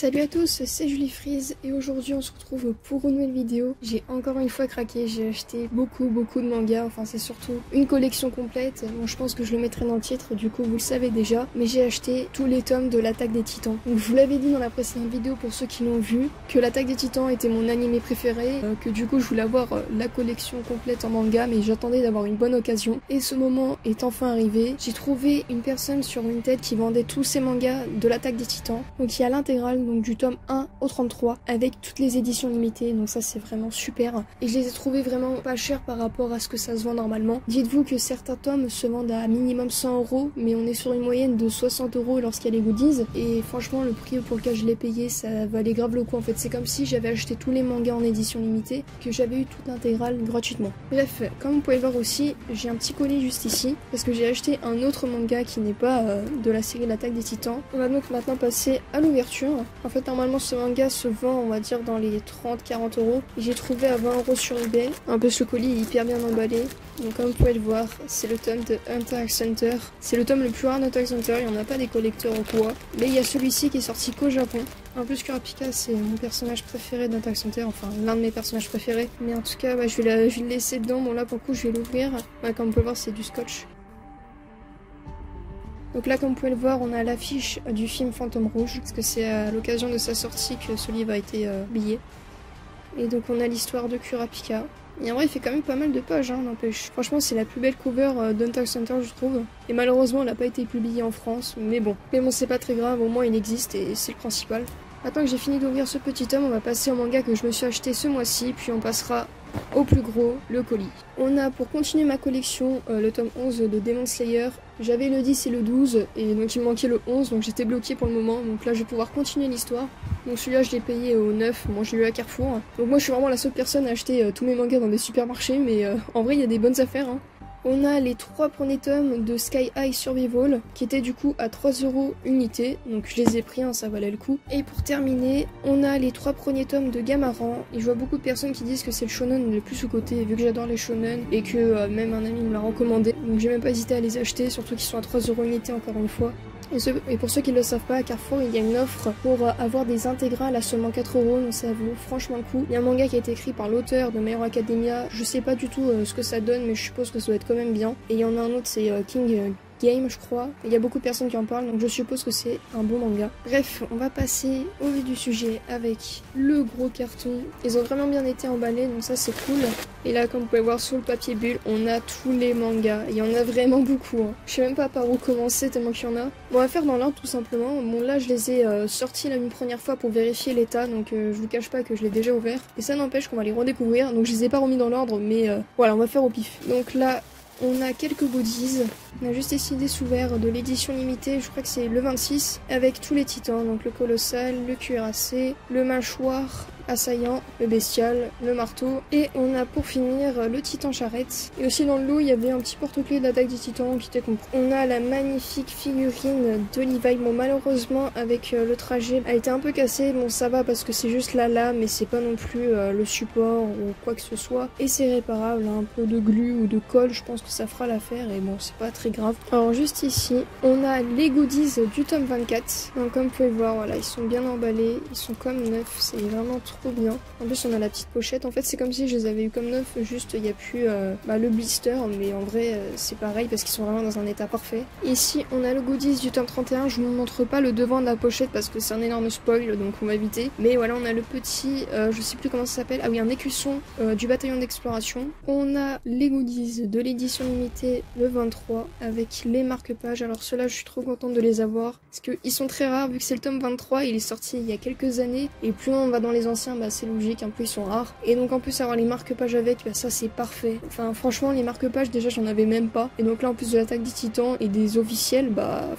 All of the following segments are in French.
Salut à tous, c'est Julie Freeze et aujourd'hui on se retrouve pour une nouvelle vidéo. J'ai encore une fois craqué, j'ai acheté beaucoup de mangas, enfin c'est surtout une collection complète. Bon, je pense que je le mettrai dans le titre, du coup vous le savez déjà, mais j'ai acheté tous les tomes de l'Attaque des Titans. Donc je vous l'avais dit dans la précédente vidéo pour ceux qui l'ont vu, que l'Attaque des Titans était mon animé préféré, que du coup je voulais avoir la collection complète en manga, mais j'attendais d'avoir une bonne occasion. Et ce moment est enfin arrivé. J'ai trouvé une personne sur Vinted qui vendait tous ces mangas de l'Attaque des Titans, donc il y a l'intégrale, donc du tome 1 au 33 avec toutes les éditions limitées, donc ça c'est vraiment super et je les ai trouvés vraiment pas chers par rapport à ce que ça se vend normalement. Dites-vous que certains tomes se vendent à minimum 100 €, mais on est sur une moyenne de 60 € lorsqu'il y a les goodies et franchement le prix pour lequel je l'ai payé ça valait grave le coup. En fait c'est comme si j'avais acheté tous les mangas en édition limitée, que j'avais eu toute l'intégrale gratuitement. Bref, comme vous pouvez voir aussi, j'ai un petit colis juste ici parce que j'ai acheté un autre manga qui n'est pas de la série L'Attaque des Titans. On va donc maintenant passer à l'ouverture. En fait normalement ce manga se vend on va dire dans les 30-40 €. J'ai trouvé à 20 € sur eBay. En plus le colis est hyper bien emballé. Donc comme vous pouvez le voir, c'est le tome de Hunter x Hunter. C'est le tome le plus rare d'Hunter x Hunter, il n'y en a pas des collecteurs ou quoi. Mais il y a celui-ci qui est sorti qu'au Japon. En plus Kurapika c'est mon personnage préféré d'Hunter x Hunter, enfin l'un de mes personnages préférés. Mais en tout cas je vais le laisser dedans, bon là pour le coup je vais l'ouvrir. Comme vous pouvez le voir c'est du scotch. Donc là, comme vous pouvez le voir, on a l'affiche du film Fantôme Rouge, parce que c'est à l'occasion de sa sortie que ce livre a été publié. Et donc on a l'histoire de Kurapika. Et en vrai, il fait quand même pas mal de pages, n'empêche. Franchement, c'est la plus belle cover d'Hunter x Hunter, je trouve. Et malheureusement, elle n'a pas été publiée en France, mais bon. Mais bon, c'est pas très grave, au moins il existe et c'est le principal. Maintenant que j'ai fini d'ouvrir ce petit tome, on va passer au manga que je me suis acheté ce mois-ci, puis on passera au plus gros, le colis. On a pour continuer ma collection le tome 11 de Demon Slayer. J'avais le 10 et le 12 et donc il me manquait le 11, donc j'étais bloquée pour le moment. Donc là je vais pouvoir continuer l'histoire. Donc celui-là je l'ai payé au 9, bon je l'ai eu à Carrefour. Donc moi je suis vraiment la seule personne à acheter tous mes mangas dans des supermarchés, mais en vrai il y a des bonnes affaires. On a les 3 premiers tomes de Sky High Survival qui étaient du coup à 3 € unité, donc je les ai pris, ça valait le coup. Et pour terminer, on a les 3 premiers tomes de Gamaran, et je vois beaucoup de personnes qui disent que c'est le shonen le plus sous-coté, vu que j'adore les shonen et que même un ami me l'a recommandé. Donc j'ai même pas hésité à les acheter, surtout qu'ils sont à 3 € unité encore une fois. Et pour ceux qui ne le savent pas, à Carrefour, il y a une offre pour avoir des intégrales à seulement 4 €, donc ça vaut franchement le coup. Il y a un manga qui a été écrit par l'auteur de My Hero Academia, je sais pas du tout ce que ça donne, mais je suppose que ça doit être quand même bien. Et il y en a un autre, c'est King Game, je crois. Il y a beaucoup de personnes qui en parlent, donc je suppose que c'est un bon manga. Bref, on va passer au vif du sujet avec le gros carton. Ils ont vraiment bien été emballés, donc ça c'est cool. Et là, comme vous pouvez voir sur le papier bulle, on a tous les mangas. Il y en a vraiment beaucoup. Je sais même pas par où commencer tellement qu'il y en a. Bon, on va faire dans l'ordre tout simplement. Bon, là, je les ai sortis là une première fois pour vérifier l'état, donc je vous cache pas que je l'ai déjà ouvert. Et ça n'empêche qu'on va les redécouvrir, donc je les ai pas remis dans l'ordre, mais voilà, on va faire au pif. Donc là, on a quelques goodies. On a juste ici des sous-verts de l'édition limitée, je crois que c'est le 26, avec tous les titans, donc le colossal, le cuirassé, le mâchoire, assaillant, le bestial, le marteau, et on a pour finir le titan charrette. Et aussi dans le lot il y avait un petit porte-clés d'Attaque des Titans qui était compris. On a la magnifique figurine de Levi. Bon malheureusement avec le trajet elle était un peu cassée, bon ça va parce que c'est juste la lame mais c'est pas non plus le support ou quoi que ce soit. Et c'est réparable, un peu de glu ou de colle, je pense que ça fera l'affaire et bon c'est pas très grave. Alors juste ici on a les goodies du tome 24. Donc comme vous pouvez voir voilà ils sont bien emballés, ils sont comme neufs, c'est vraiment trop bien. En plus on a la petite pochette, en fait c'est comme si je les avais eu comme neufs, juste il n'y a plus le blister, mais en vrai c'est pareil parce qu'ils sont vraiment dans un état parfait. Ici on a le goodies du tome 31, je vous montre pas le devant de la pochette parce que c'est un énorme spoil donc on va éviter. Mais voilà on a le petit, je sais plus comment ça s'appelle, ah oui un écusson du bataillon d'exploration. On a les goodies de l'édition limitée le 23 avec les marque-pages, alors ceux-là je suis trop contente de les avoir parce qu'ils sont très rares vu que c'est le tome 23, il est sorti il y a quelques années et plus on va dans les anciens c'est logique, un peu ils sont rares. Et donc en plus avoir les marque-pages avec, ça c'est parfait. Enfin franchement les marque-pages déjà j'en avais même pas. Et donc là en plus de l'Attaque des Titans et des officiels,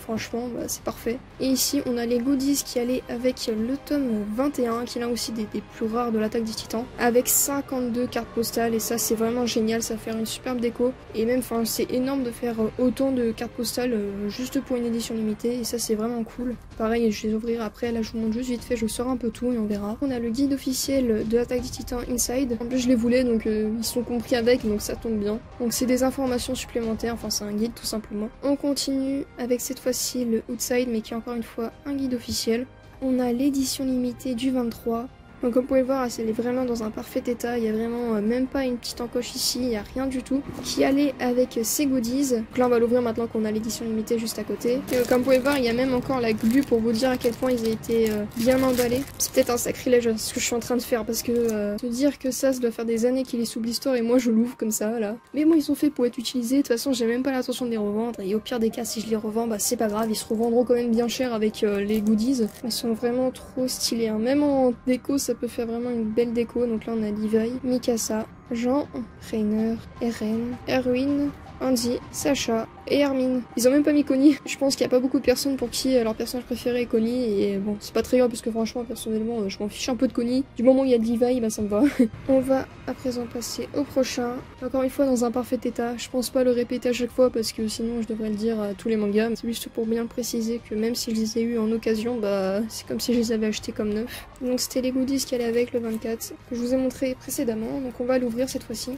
franchement c'est parfait. Et ici on a les goodies qui allaient avec le tome 21 qui est l'un aussi des plus rares de l'Attaque des Titans. Avec 52 cartes postales et ça c'est vraiment génial, ça va faire une superbe déco. Et même c'est énorme de faire autant de cartes postales juste pour une édition limitée et ça c'est vraiment cool. Pareil je vais les ouvrir après, là je vous montre juste vite fait, je sors un peu tout et on verra. On a le guide officiel de l'Attaque des Titans Inside. En plus je les voulais donc ils sont compris avec donc ça tombe bien. Donc c'est des informations supplémentaires, enfin c'est un guide tout simplement. On continue avec cette fois-ci le Outside mais qui est encore une fois un guide officiel. on a l'édition limitée du 23. Donc comme vous pouvez le voir, elle est vraiment dans un parfait état, il y a vraiment même pas une petite encoche ici, il n'y a rien du tout. Qui allait avec ses goodies. Donc là on va l'ouvrir maintenant qu'on a l'édition limitée juste à côté. Et comme vous pouvez voir, il y a même encore la glu pour vous dire à quel point ils ont été bien emballés. C'est peut-être un sacrilège ce que je suis en train de faire parce que se dire que ça doit faire des années qu'il est sous blister et moi je l'ouvre comme ça là. Mais bon, ils sont faits pour être utilisés, de toute façon j'ai même pas l'intention de les revendre. Et au pire des cas, si je les revends, bah c'est pas grave, ils se revendront quand même bien cher avec les goodies. Ils sont vraiment trop stylés, hein. Même en déco ça peut faire vraiment une belle déco. Donc là on a Levi, Mikasa, Jean, Rainer, Eren, Erwin, Andy, Sacha et Hermine. Ils ont même pas mis Connie. Je pense qu'il y a pas beaucoup de personnes pour qui leur personnage préféré est Connie. Et bon, c'est pas très grave parce que franchement, personnellement, je m'en fiche un peu de Connie. Du moment où il y a de Levi, bah ça me va. On va à présent passer au prochain. Encore une fois dans un parfait état. Je pense pas le répéter à chaque fois parce que sinon je devrais le dire à tous les mangas. C'est juste pour bien le préciser que même si je les ai eu en occasion, bah c'est comme si je les avais achetés comme neufs. Donc c'était les goodies qui allaient avec le 24 que je vous ai montré précédemment. Donc on va l'ouvrir cette fois-ci.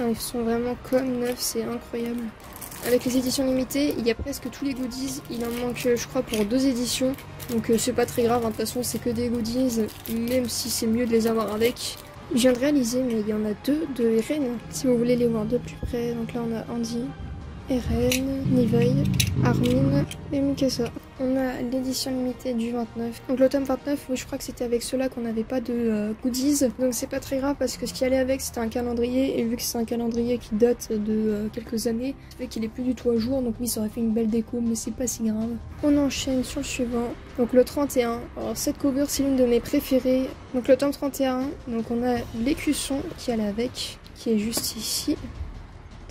Ils sont vraiment comme neufs, c'est incroyable. Avec les éditions limitées, il y a presque tous les goodies. Il en manque, je crois, pour 2 éditions. Donc c'est pas très grave, hein. De toute façon c'est que des goodies, même si c'est mieux de les avoir avec. Je viens de réaliser, mais il y en a 2 de Eren, si vous voulez les voir de plus près. Donc là on a Andy, Eren, Levi, Armin et Mikasa. On a l'édition limitée du 29. Donc le tome 29, oui, je crois que c'était avec ceux-là qu'on n'avait pas de goodies. Donc c'est pas très grave parce que ce qui allait avec c'était un calendrier. Et vu que c'est un calendrier qui date de quelques années, ça fait qu'il est plus du tout à jour. Donc oui, ça aurait fait une belle déco, mais c'est pas si grave. On enchaîne sur le suivant. Donc le 31. Alors cette cover, c'est l'une de mes préférées. Donc le tome 31. Donc on a l'écusson qui allait avec, qui est juste ici.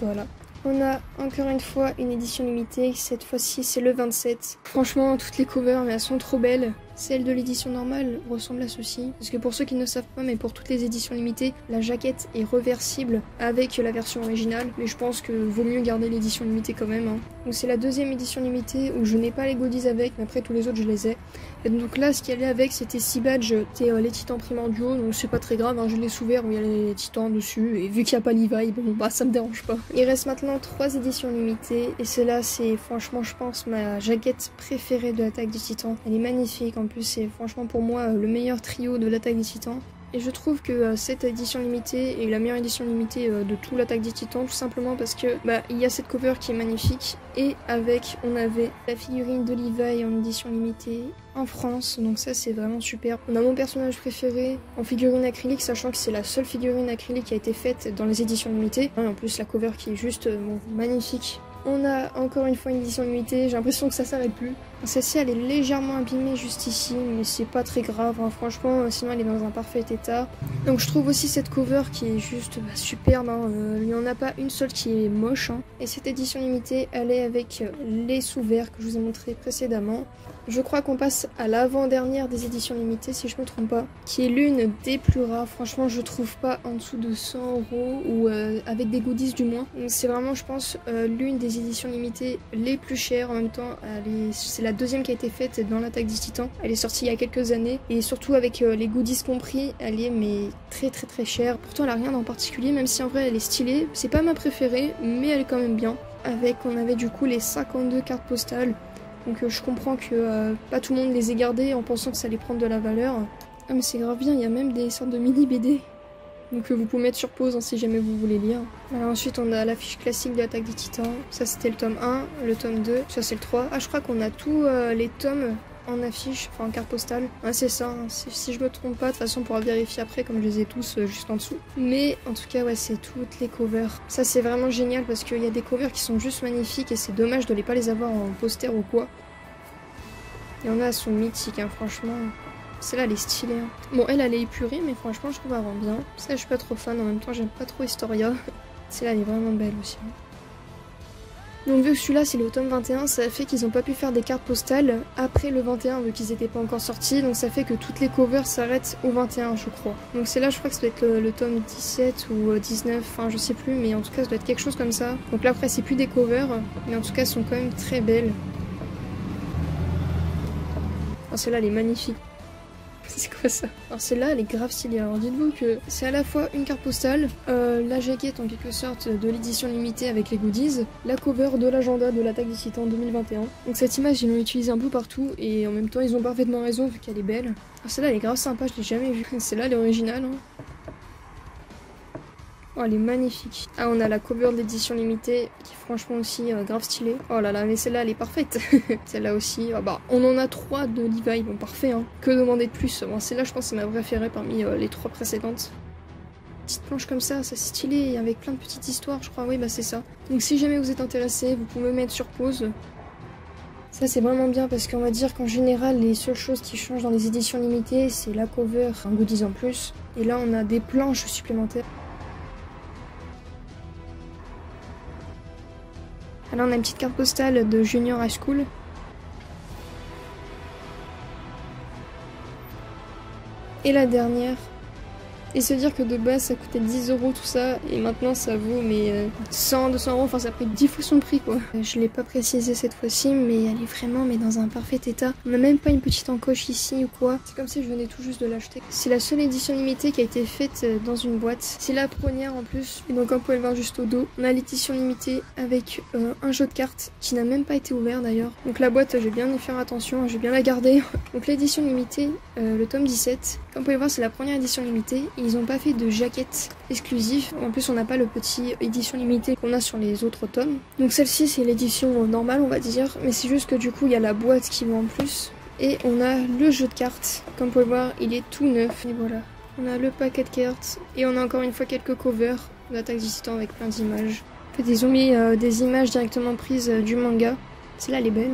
Voilà. On a encore une fois une édition limitée, cette fois-ci c'est le 27. Franchement, toutes les covers, mais elles sont trop belles. Celle de l'édition normale ressemble à ceci. Parce que pour ceux qui ne savent pas, mais pour toutes les éditions limitées, la jaquette est reversible avec la version originale. Mais je pense que vaut mieux garder l'édition limitée quand même, hein. Donc c'est la deuxième édition limitée où je n'ai pas les goodies avec, mais après tous les autres je les ai. Et donc là, ce qui allait avec, c'était 6 badges, les titans primordiaux. Donc c'est pas très grave, hein, je l'ai ouvert où il y a les titans dessus. Et vu qu'il n'y a pas Levi, bon bah ça me dérange pas. Il reste maintenant 3 éditions limitées. Et celle-là, c'est franchement, je pense, ma jaquette préférée de l'attaque des titans. Elle est magnifique. En plus, c'est franchement pour moi le meilleur trio de l'attaque des titans. Et je trouve que cette édition limitée est la meilleure édition limitée de tout l'attaque des titans, tout simplement parce que il y a cette cover qui est magnifique. Et avec, on avait la figurine de Levi en édition limitée en France, donc ça c'est vraiment super. On a mon personnage préféré en figurine acrylique, sachant que c'est la seule figurine acrylique qui a été faite dans les éditions limitées. Et en plus la cover qui est juste magnifique. On a encore une fois une édition limitée, j'ai l'impression que ça s'arrête plus. Celle-ci elle est légèrement abîmée juste ici, mais c'est pas très grave, hein. Franchement, sinon elle est dans un parfait état. Donc je trouve aussi cette cover qui est juste superbe, hein. Il n'y en a pas une seule qui est moche, hein. Et cette édition limitée, elle est avec les sous-verts que je vous ai montré précédemment. Je crois qu'on passe à l'avant-dernière des éditions limitées, si je me trompe pas, qui est l'une des plus rares. Franchement, je trouve pas en dessous de 100 € ou avec des goodies du moins. C'est vraiment, je pense, l'une des éditions limitées les plus chères. En même temps, c'est la deuxième qui a été faite dans l'attaque des titans. Elle est sortie il y a quelques années et surtout avec les goodies compris, elle est mais très très très chère. Pourtant, elle a rien en particulier, même si en vrai elle est stylée. C'est pas ma préférée, mais elle est quand même bien. Avec, on avait du coup les 52 cartes postales. Donc je comprends que pas tout le monde les ait gardées en pensant que ça allait prendre de la valeur. Ah mais c'est grave bien, il y a même des sortes de mini BD. Donc vous pouvez mettre sur pause hein, si jamais vous voulez lire. Alors ensuite on a l'affiche classique de l'attaque des titans. Ça c'était le tome 1, le tome 2, ça c'est le 3. Ah je crois qu'on a tous les tomes en affiche, enfin en carte postale. Ah, c'est ça, hein. Si je me trompe pas, de toute façon on pourra vérifier après comme je les ai tous juste en dessous. Mais en tout cas ouais c'est toutes les covers. Ça c'est vraiment génial parce qu'il y a des covers qui sont juste magnifiques et c'est dommage de ne pas les avoir en poster ou quoi. Il y en a, elles sont mythiques hein, franchement. Celle-là elle est stylée. Hein. Bon elle est épurée mais franchement je trouve elle rend bien. Ça je suis pas trop fan, en même temps j'aime pas trop Historia. Celle-là elle est vraiment belle aussi. Donc vu que celui-là c'est le tome 21, ça fait qu'ils n'ont pas pu faire des cartes postales après le 21 vu qu'ils n'étaient pas encore sortis. Donc ça fait que toutes les covers s'arrêtent au 21 je crois. Donc c'est là je crois que ça doit être le tome 17 ou 19, enfin je sais plus, mais en tout cas ça doit être quelque chose comme ça. Donc là après c'est plus des covers, mais en tout cas elles sont quand même très belles. Oh, celle-là elle est magnifique. C'est quoi ça? Alors celle-là, elle est grave stylée. Alors dites-vous que c'est à la fois une carte postale, la jaquette en quelque sorte de l'édition limitée avec les goodies, la cover de l'agenda de l'attaque des Titans 2021. Donc cette image, ils l'ont utilisée un peu partout et en même temps, ils ont parfaitement raison vu qu'elle est belle. Alors celle-là, elle est grave sympa, je l'ai jamais vue. Celle-là, elle est originale. Hein. Oh, elle est magnifique. Ah, on a la cover de l'édition limitée qui est franchement aussi grave stylée. Oh là là, mais celle-là, elle est parfaite. Celle-là aussi. Ah bah, on en a 3 de Levi, bon parfait. Hein. Que demander de plus? Bon, celle-là, je pense que c'est ma préférée parmi les 3 précédentes. Petite planche comme ça c'est stylé, avec plein de petites histoires, je crois. Oui, bah c'est ça. Donc si jamais vous êtes intéressé, vous pouvez mettre sur pause. Ça c'est vraiment bien parce qu'on va dire qu'en général les seules choses qui changent dans les éditions limitées c'est la cover, un goodies en plus. Et là on a des planches supplémentaires. Alors on a une petite carte postale de Junior High School. Et la dernière. Et se dire que de base ça coûtait 10 € tout ça et maintenant ça vaut mais 100, 200 €, enfin ça a pris 10 fois son prix quoi. Je l'ai pas précisé cette fois-ci mais elle est vraiment dans un parfait état. On n'a même pas une petite encoche ici ou quoi. C'est comme si je venais tout juste de l'acheter. C'est la seule édition limitée qui a été faite dans une boîte. C'est la première en plus et donc on peut le voir juste au dos. On a l'édition limitée avec un jeu de cartes qui n'a même pas été ouvert d'ailleurs. Donc la boîte j'ai bien y faire attention, j'ai bien la garder. Donc l'édition limitée, le tome 17. Comme vous pouvez voir c'est la première édition limitée. Ils n'ont pas fait de jaquette exclusive. En plus, on n'a pas le petit édition limitée qu'on a sur les autres tomes. Donc celle-ci, c'est l'édition normale, on va dire. Mais c'est juste que du coup, il y a la boîte qui va en plus. Et on a le jeu de cartes. Comme vous pouvez voir, il est tout neuf. Et voilà. On a le paquet de cartes. Et on a encore une fois quelques covers d'Attaque des Titans avec plein d'images. En fait, ils ont mis des images directement prises du manga. Celle-là, elle est belle.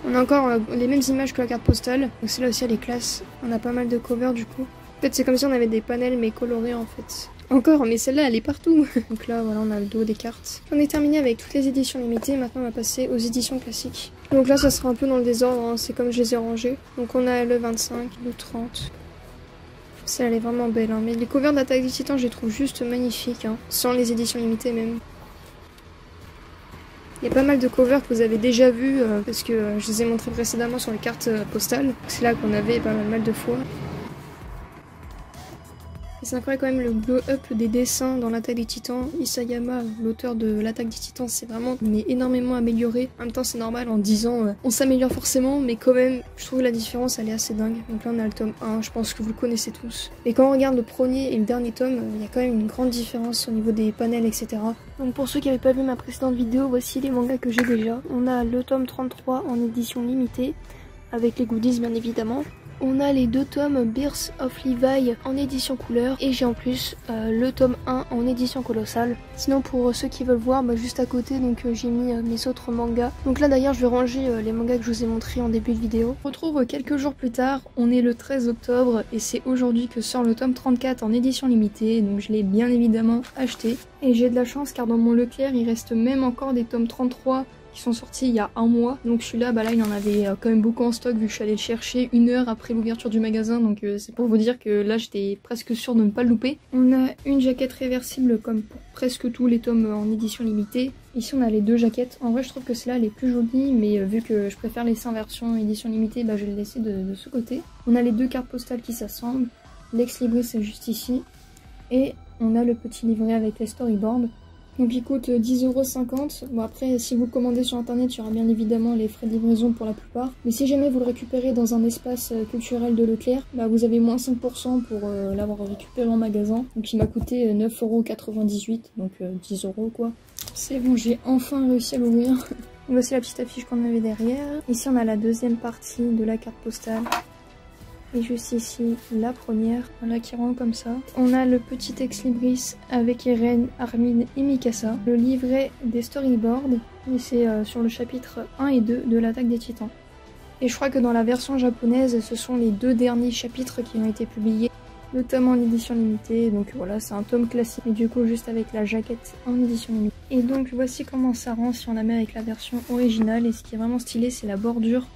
On a encore les mêmes images que la carte postale. Donc celle-là aussi, elle est classe. On a pas mal de covers du coup. En fait, c'est comme si on avait des panels mais colorés en fait. Encore, mais celle-là, elle est partout. Donc là, voilà, on a le dos des cartes. On est terminé avec toutes les éditions limitées. Maintenant, on va passer aux éditions classiques. Donc là, ça sera un peu dans le désordre. Hein. C'est comme je les ai rangées. Donc on a le 25, le 30. Celle-là, elle est vraiment belle. Hein. Mais les covers d'Attaque des Titans, je les trouve juste magnifiques. Hein. Sans les éditions limitées même. Il y a pas mal de covers que vous avez déjà vus. Parce que je les ai montrés précédemment sur les cartes postales. C'est là qu'on avait pas mal de fois. C'est incroyable quand même le glow-up des dessins dans l'Attaque des Titans. Isayama, l'auteur de l'Attaque des Titans, c'est vraiment énormément amélioré. En même temps, c'est normal, en 10 ans, on s'améliore forcément, mais quand même, je trouve la différence, elle est assez dingue. Donc là, on a le tome 1, je pense que vous le connaissez tous. Et quand on regarde le premier et le dernier tome, il y a quand même une grande différence au niveau des panels, etc. Donc pour ceux qui n'avaient pas vu ma précédente vidéo, voici les mangas que j'ai déjà. On a le tome 33 en édition limitée, avec les goodies bien évidemment. On a les 2 tomes Birth of Levi en édition couleur et j'ai en plus le tome 1 en édition colossale. Sinon pour ceux qui veulent voir, juste à côté donc j'ai mis mes autres mangas. Donc là d'ailleurs je vais ranger les mangas que je vous ai montrés en début de vidéo. On se retrouve quelques jours plus tard, on est le 13 octobre et c'est aujourd'hui que sort le tome 34 en édition limitée. Donc je l'ai bien évidemment acheté. Et j'ai de la chance car dans mon Leclerc il reste même encore des tomes 33 qui sont sortis il y a un mois. Donc celui-là, là il en avait quand même beaucoup en stock vu que je suis allée le chercher 1 heure après l'ouverture du magasin. Donc c'est pour vous dire que là j'étais presque sûre de ne pas le louper. On a une jaquette réversible comme pour presque tous les tomes en édition limitée. Ici on a les 2 jaquettes. En vrai je trouve que celle-là elle est plus jolie, mais vu que je préfère laisser en version édition limitée, je vais le laisser de ce côté. On a les 2 cartes postales qui s'assemblent. L'ex libris c'est juste ici. Et on a le petit livret avec les storyboards. Donc il coûte 10,50 €. Bon après si vous le commandez sur internet il y aura bien évidemment les frais de livraison pour la plupart. Mais si jamais vous le récupérez dans un espace culturel de Leclerc, vous avez moins 5% pour l'avoir récupéré en magasin. Donc il m'a coûté 9,98 €, donc 10 € quoi. C'est bon, j'ai enfin réussi à l'ouvrir. Voici la petite affiche qu'on avait derrière. Ici on a la deuxième partie de la carte postale. Et juste ici, la première, voilà, qui rend comme ça. On a le petit ex-libris avec Eren, Armin et Mikasa. Le livret des storyboards, et c'est sur le chapitre 1 et 2 de l'Attaque des Titans. Et je crois que dans la version japonaise, ce sont les 2 derniers chapitres qui ont été publiés. Le tome en édition limitée, donc voilà, c'est un tome classique, mais du coup juste avec la jaquette en édition limitée. Et donc voici comment ça rend si on la met avec la version originale. Et ce qui est vraiment stylé, c'est la bordure,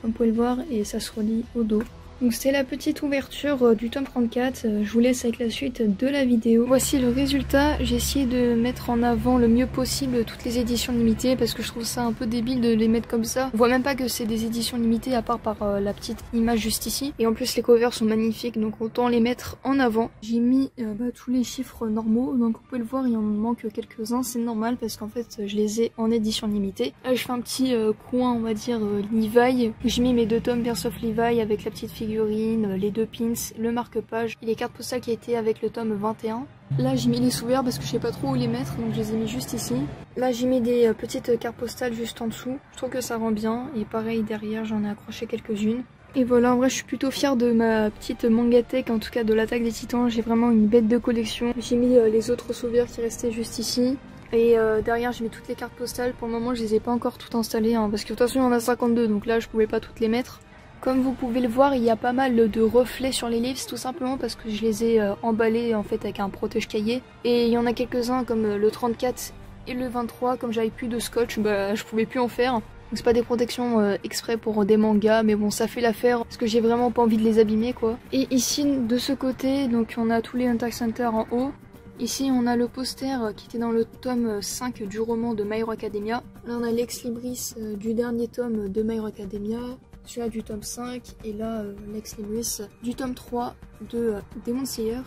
comme vous pouvez le voir, et ça se relie au dos. Donc c'était la petite ouverture du tome 34, je vous laisse avec la suite de la vidéo. Voici le résultat, j'ai essayé de mettre en avant le mieux possible toutes les éditions limitées parce que je trouve ça un peu débile de les mettre comme ça. On voit même pas que c'est des éditions limitées à part par la petite image juste ici. Et en plus les covers sont magnifiques donc autant les mettre en avant. J'ai mis tous les chiffres normaux, donc vous pouvez le voir il en manque quelques-uns, c'est normal parce qu'en fait je les ai en édition limitée. Là je fais un petit coin on va dire Levi, j'ai mis mes 2 tomes Birth of Levi avec la petite figurine, les 2 pins, le marque-page et les cartes postales qui étaient avec le tome 21. Là j'ai mis les sous-verts parce que je sais pas trop où les mettre donc je les ai mis juste ici. Là j'ai mis des petites cartes postales juste en dessous, je trouve que ça rend bien et pareil derrière j'en ai accroché quelques-unes. Et voilà, en vrai je suis plutôt fière de ma petite mangatech, en tout cas de l'attaque des titans, j'ai vraiment une bête de collection. J'ai mis les autres sous-verts qui restaient juste ici. Et derrière j'ai mis toutes les cartes postales, pour le moment je les ai pas encore toutes installées hein, parce que de toute façon il y en a 52 donc là je pouvais pas toutes les mettre. Comme vous pouvez le voir, il y a pas mal de reflets sur les livres, tout simplement parce que je les ai emballés en fait avec un protège-cahier. Et il y en a quelques-uns comme le 34 et le 23, comme j'avais plus de scotch, bah je pouvais plus en faire. Donc c'est pas des protections exprès pour des mangas, mais bon ça fait l'affaire parce que j'ai vraiment pas envie de les abîmer quoi. Et ici de ce côté, donc on a tous les Hunter x Hunter en haut. Ici on a le poster qui était dans le tome 5 du roman de My Hero Academia. Là on a l'ex libris du dernier tome de My Hero Academia. Celui-là du tome 5 et là l'ex libris du tome 3 de Demon Slayer.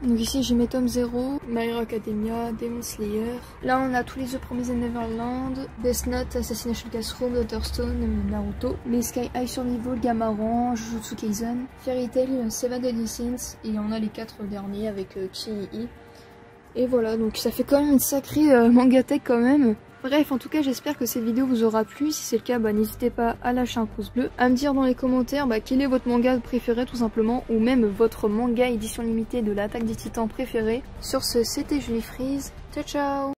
Donc ici j'ai mes tomes 0, My Hero Academia, Demon Slayer. Là on a tous les The Promised Neverland, Death Note, Assassination Classroom, Doctor Stone, Naruto, les Sky High Survival, Gamaran, Jujutsu Kaisen, Fairy Tail, Seven Deadly Sins et on a les 4 derniers avec Chii. Et voilà, donc ça fait quand même une sacrée mangatech quand même. Bref, en tout cas, j'espère que cette vidéo vous aura plu. Si c'est le cas, bah, n'hésitez pas à lâcher un pouce bleu, à me dire dans les commentaires quel est votre manga préféré tout simplement, ou même votre manga édition limitée de l'attaque des titans préféré. Sur ce, c'était Julie Freeze. Ciao ciao!